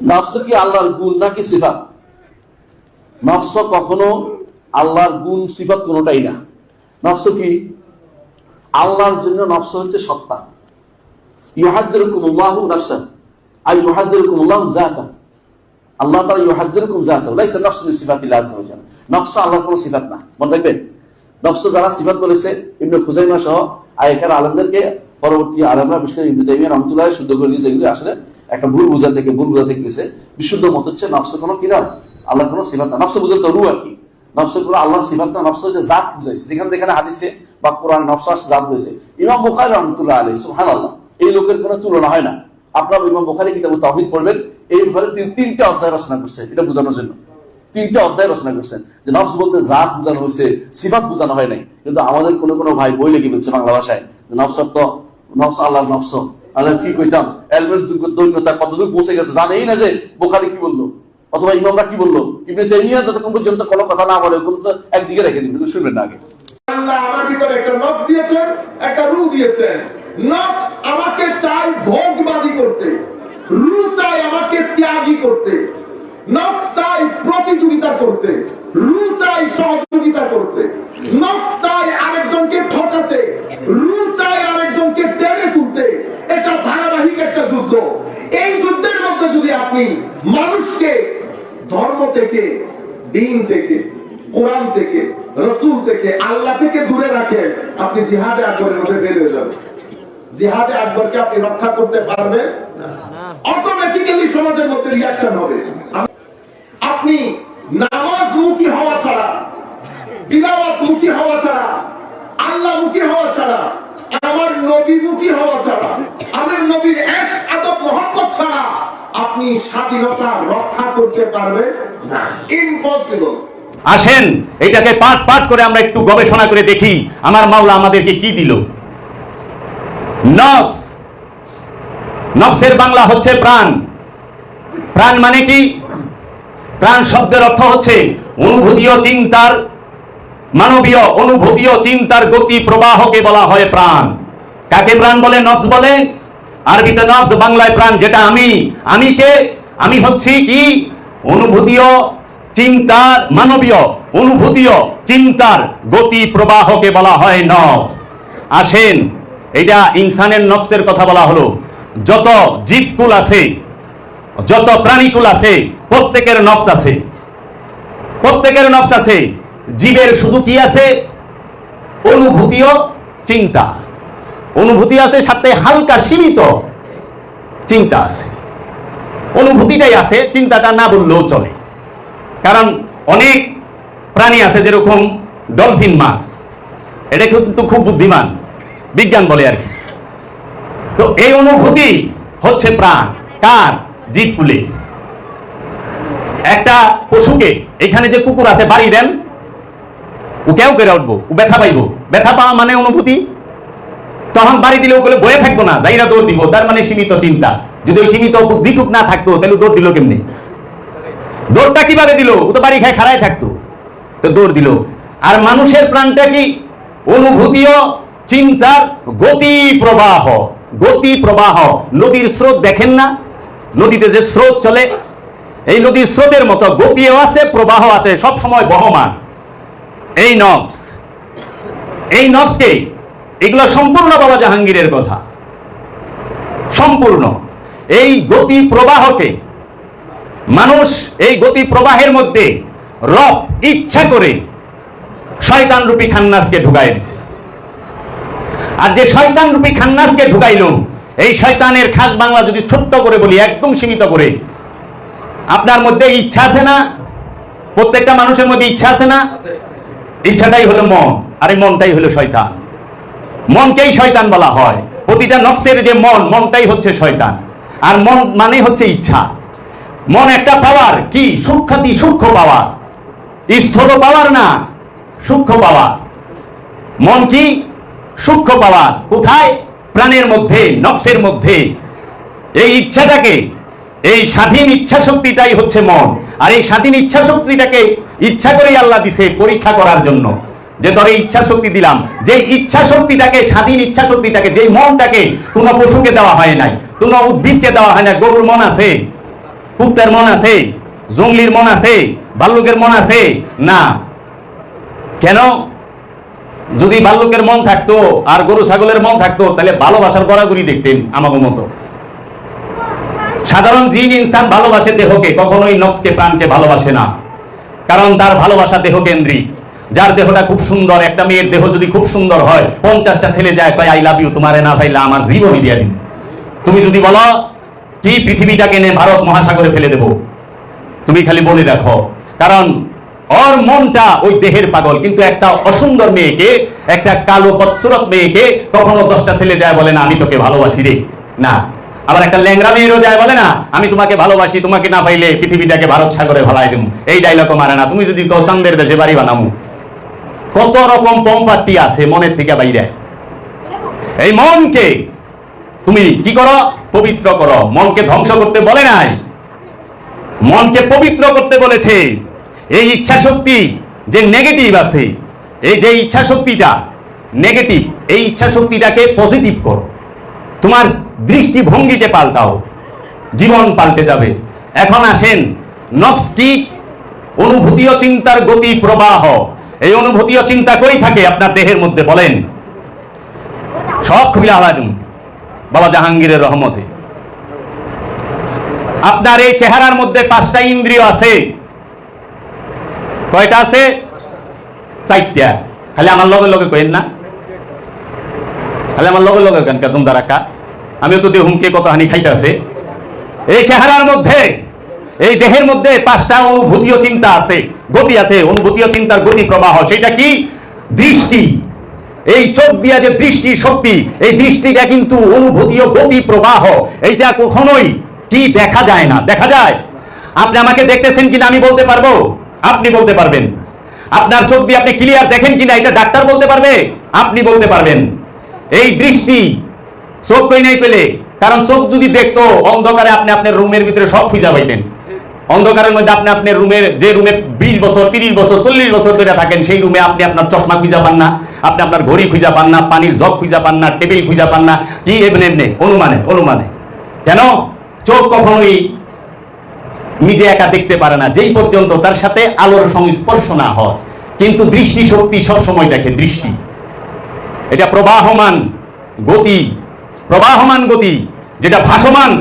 নফস কি আল্লাহর গুণ নাকি সিফাত? নফস কখনো আল্লাহর গুণ সিফাত কোনোটাই না। নফস কি? আল্লাহর জন্য নফস হচ্ছে সত্তা। ইউহাদ্দিরুকুমুল্লাহু নাফসান আই ইউহাদ্দিরুকুমুল্লাহু যাতা। আল্লাহ তাআলা ইউহাদ্দিরুকুম যাতা, লাইসা নফসু বিসিফাতিল্লাহি আযজা ওয়া জাল্লা। নফস আল্লাহর কোনো সিফাত না, মনে রাখবেন। নফস যারা সিফাত বলেছে ইবনে খুজাইমা সহ আয়েকার আলেমদেরকে পরবর্তী আলেমরা বিশেষ করে ইবনে তাইমিয়া রাহমাতুল্লাহ শুদ্ধ করে দিয়েছে। এগুলি আসলে একটা ভুল বোঝা থেকে গেছে। বিশুদ্ধ মত হচ্ছে নফস কোনো কি না, আল্লাহর কোনো সিফাত না। নফস বুঝতে রূহ আর কি, নফস গুলো আল্লাহর সিফাত না। নফস হচ্ছে জাত বুঝাইছে, যেখানে হাদিসে বা কোরআন নফস আসছে জাত হয়েছে। ইমাম বুখারী রাহমাতুল্লাহ আলাইহি সুবহানাল্লাহ, এই লোকের কোনো তুলনা হয় না। আপনারা ইমাম বুখারী কিতাব তাওহীদ পড়বেন, এই ব্যাপারে তিনটা অধ্যায় রচনা করছে এটা বোঝানোর জন্য। তিনটা অধ্যায় রচনা করছেন যে নফস বলতে জাত বোঝানো হয়েছে, সিফাত বোঝানো হয় নাই। কিন্তু আমাদের কোনো ভাই বই লিখে ফেলছে বাংলা ভাষায়, নফস তো নফস আল্লাহর নফস। আল্লাহ কি কইতাম, এলমের দৈন্যতা কতদূর পৌঁছে গেছে জানেই না যে বুখারী কি বললো অথবা ইমামরা কি বললো। ইবনে তাইমিয়া যতক্ষণ পর্যন্ত কোনো কথা না বলে ওগুলো তো একদিকে রেখে দিন, শুনবেন না আগে। আল্লাহ আমার ভিতরে একটা নফস দিয়েছেন, একটা রূহ দিয়েছেন। নফস আমাকে চায় ভোগবাদী করতে, রূহ চায় আমাকে ত্যাগী করতে। নফস চায় প্রতিযোগিতা করতে, রূহ চায় সহযোগিতা করতে। নফস চায় আরেকজনকে ঠকাতে, রূহ চায় আরেকজনকে টেনে তুলতে। এটা ধারাবাহিক একটা যুদ্ধ। এই যুদ্ধের মধ্যে যদি আপনি মানুষকে ধর্ম থেকে, দ্বীন থেকে, কোরআন থেকে, রাসূল থেকে, আল্লাহ থেকে দূরে রাখেন, আপনি জিহাদে আকবরের মধ্যে বের হয়ে যাবেন। জিহাদে আকবরকে আপনি রক্ষা করতে পারবেন না। অটোমেটিক্যালি সমাজের মধ্যে রিঅ্যাকশন হবে। আপনি নামাজ মুখী হওয়া ছাড়া, তিলাওয়াত মুখী হওয়া ছাড়া, আল্লাহ মুখী হওয়া ছাড়া, আমার নবী মুখী হওয়া ছাড়া, আমার নবীর ইশক আদব মহব্বত ছাড়া আপনি স্বাধীনতা রক্ষা করতে পারবেন না। ইম্পসিবল। আসেন এটাকে পাঠ পাঠ করে আমরা একটু গবেষণা করে দেখি আমার মাওলা আমাদেরকে কি দিল। নফস, নফসের বাংলা হচ্ছে প্রাণ। প্রাণ মানে কি? প্রাণ শব্দের অর্থ হচ্ছে অনুভূতীয় চিন্তার, মানবীয় অনুভূতীয় চিন্তার গতি প্রবাহকে বলা হয় প্রাণ। কাকে প্রাণ বলে? নফস বলে। আরবিতে নফস, বাংলায় প্রাণ। যেটা আমি কে? আমি হচ্ছি কি? অনুভূতীয় চিন্তার, মানবীয় অনুভূতীয় চিন্তার গতি প্রবাহকে বলা হয় নফস। আসেন, এটা ইনসানের নফসের কথা বলা হলো। যত জীবকুল আছে, যত প্রাণীকুল আছে, প্রত্যেকের নফস আছে, প্রত্যেকের নফস আছে। জীবের শুধু কি আছে? অনুভূতীয় চিন্তা, অনুভূতি আছে, সাথে হালকা সীমিত চিন্তা আছে। অনুভূতিটাই আছে, চিন্তাটা না বললেও চলে। কারণ অনেক প্রাণী আছে, যেরকম ডলফিন মাছ, এটা কিন্তু খুব বুদ্ধিমান, বিজ্ঞান বলে আর কি। তো এই অনুভূতি হচ্ছে প্রাণ কার? জীবকুলে। একটা পশুকে, এখানে যে কুকুর আছে, বাড়ি দেন, ও কেউ করে উঠবো, ও ব্যথা পাইব। ব্যথা পাওয়া মানে অনুভূতি। তখন বাড়ি দিলে ওগুলো বয়ে থাকবো না, যাইরা দৌড় দিব, তার মানে সীমিত চিন্তা। যদি ওই সীমিত বুদ্ধিটুক না থাকতো তাহলে দৌড় দিল কেমনি? দৌড়টা কিভাবে দিল? ও তো বাড়ি খায় খাড়ায় থাকতো, তো দৌড় দিল। আর মানুষের প্রাণটা কি? অনুভূতীয় চিন্তার গতি প্রবাহ। গতি প্রবাহ, নদীর স্রোত দেখেন না? নদীতে যে স্রোত চলে, এই নদীর স্রোতের মতো গতিও আছে, প্রবাহ আছে, সব সময় বহমান। এই নফস, এই নফসকে, এগুলো সম্পূর্ণ বাবা জাহাঙ্গীরের কথা, সম্পূর্ণ। এই গতি প্রবাহকে মানুষ, এই গতি প্রবাহের মধ্যে রব ইচ্ছা করে শয়তান রূপী খান্নাসকে ঢুকাই দিছে। আর যে শয়তান রূপী খান্নাসকে ঢুকাইল, এই শয়তানের খাস বাংলা যদি ছোট্ট করে বলি, একদম সীমিত করে, আপনার মধ্যে ইচ্ছা আছে না? প্রত্যেকটা মানুষের মধ্যে ইচ্ছা আছে না? ইচ্ছাটাই হলো মন, আর এই মনটাই হলো শয়তান। মনকেই শয়তান বলা হয়। প্রতিটা নফসের যে মন, মনটাই হচ্ছে শয়তান। আর মন মানে হচ্ছে ইচ্ছা। মন একটা পাওয়ার, কি? সূক্ষ্ম পাওয়ার, স্থূল পাওয়ার না, সূক্ষ্ম পাওয়ার। মন কি? সূক্ষ্ম পাওয়ার। কোথায়? প্রাণের মধ্যে, নফসের মধ্যে। এই ইচ্ছাটাকে, এই স্বাধীন ইচ্ছা শক্তিটাই হচ্ছে মন। আর এই স্বাধীন ইচ্ছা শক্তিটাকে ইচ্ছা করেই আল্লাহ দিছে পরীক্ষা করার জন্য, যে ধরে ইচ্ছা শক্তি দিলাম। যে ইচ্ছা শক্তিটাকে, স্বাধীন ইচ্ছা শক্তিটাকে, যে মনটাকে কোনো পশুকে দেওয়া হয় নাই, কোনো উদ্ভিদকে দেওয়া হয় না। গরুর মন আছে? কুত্তার মন আছে, জঙ্গলির মন আছে, ভাল্লুকের মন আছে? না। কেন? যদি ভাল্লুকের মন থাকতো আর গরু ছাগলের মন থাকতো তাহলে ভালোবাসার গড়াগড়ি দেখতেন আমাকে মতো। সাধারণ জিন ইনসান ভালোবাসে দেহকে, কখনোই নফসকে প্রাণকে ভালোবাসে না, কারণ তার ভালোবাসা দেহ কেন্দ্রিক। যার দেহটা খুব সুন্দর, একটা মেয়ের দেহ যদি খুব সুন্দর হয় 50টা ছেলে যায় কয় আই লাভ ইউ, তোমারে না পাইলে আমার জীবনই দিয়া দিন। তুমি যদি বলো কি পৃথিবীটাকে নিয়ে ভারত মহাসাগরে ফেলে দেব, তুমি খালি বলে দেখো, কারণ ওর মনটা ওই দেহের পাগল। কিন্তু একটা অসুন্দর মেয়েকে, একটা কালো বৎসরত মেয়েকে কখনো 10টা ছেলে যায় বলে না আমি তোকে ভালোবাসি রে, না। আবার একটা ল্যাংরা মেয়েরও যায় বলে না আমি তোমাকে ভালোবাসি, তোমাকে না পাইলে পৃথিবীটাকে ভারত সাগরে ভালাই দেবো, এই ডায়লগও মারে না। তুমি যদি কৌসানদের দেশে বাড়ি বানামু, কত রকম পম্পাতি আছে মনের থেকে বাইরে। এই মনকে তুমি কি করো? পবিত্র করো। মনকে ধ্বংস করতে বলে নাই, মনকে পবিত্র করতে বলেছে। এই ইচ্ছা শক্তি যে নেগেটিভ আছে, এই যে ইচ্ছা শক্তিটা নেগেটিভ, এই ইচ্ছা শক্তিটাকে পজিটিভ করো। তোমার দৃষ্টিভঙ্গিকে পাল্টাও, জীবন পাল্টে যাবে। এখন আসেন, নফস কি? অনুভূতি ও চিন্তার গতি প্রবাহ। এই অনুভূতি ও চিন্তা কই থাকে আপনার দেহের মধ্যে বলেন? সব খুলে আলাদা বাবা জাহাঙ্গীরের রহমতে। আপনার এই চেহারার মধ্যে 5টা ইন্দ্রিয় আছে। কয়টা আছে? 4টা। খালি আমার লগে লগে কইেন না, খালি আমার লগে লগে কেন তুম দাঁড়াকা, আমিও তো দেহুমকে কত হানি খাইতেছে। এই চেহারার মধ্যে, এই দেহের মধ্যে 5টা অনুভূতি ও চিন্তা আছে, গতি আছে। অনুভূতি ও চিন্তার গতি প্রবাহ, সেটা কি? দৃষ্টি। এই চোখ দিয়া যে দৃষ্টি শক্তি, এই দৃষ্টিটা কিন্তু অনুভূতি ও গতি প্রবাহ। এইটা কখনোই কি দেখা যায় না? দেখা যায়। আপনি আমাকে দেখতেছেন কিনা আমি বলতে পারবো, আপনি বলতে পারবেন। আপনার চোখ দিয়ে আপনি ক্লিয়ার দেখেন কিনা এটা ডাক্তার বলতে পারবে, আপনি বলতে পারবেন। এই দৃষ্টি চোখ কই নাই পেলে, কারণ চোখ যদি দেখতো অন্ধকারে আপনি আপনার রুমের ভিতরে সব খুঁজা পাইতেন। অন্ধকারের মধ্যে আপনি আপনার রুমের, যে রুমে 20 বছর 30 বছর 40 বছর ধরে থাকেন, সেই রুমে আপনি আপনার চশমা খুঁজা পান না, আপনি আপনার ঘড়ি খুঁজা পান না, পানির জগ খুঁজা পান না, টেবিল খুঁজা পান না। কি এমনি এমনি অনুমানে অনুমানে। কেন? চোখ কখনোই নিজে একা দেখতে পারে না যেই পর্যন্ত তার সাথে আলোর সংস্পর্শ না হয়। কিন্তু দৃষ্টি শক্তি সব সময় দেখে। দৃষ্টি এটা প্রবাহমান গতি, প্রবাহমান গতি, যেটা ভাসমান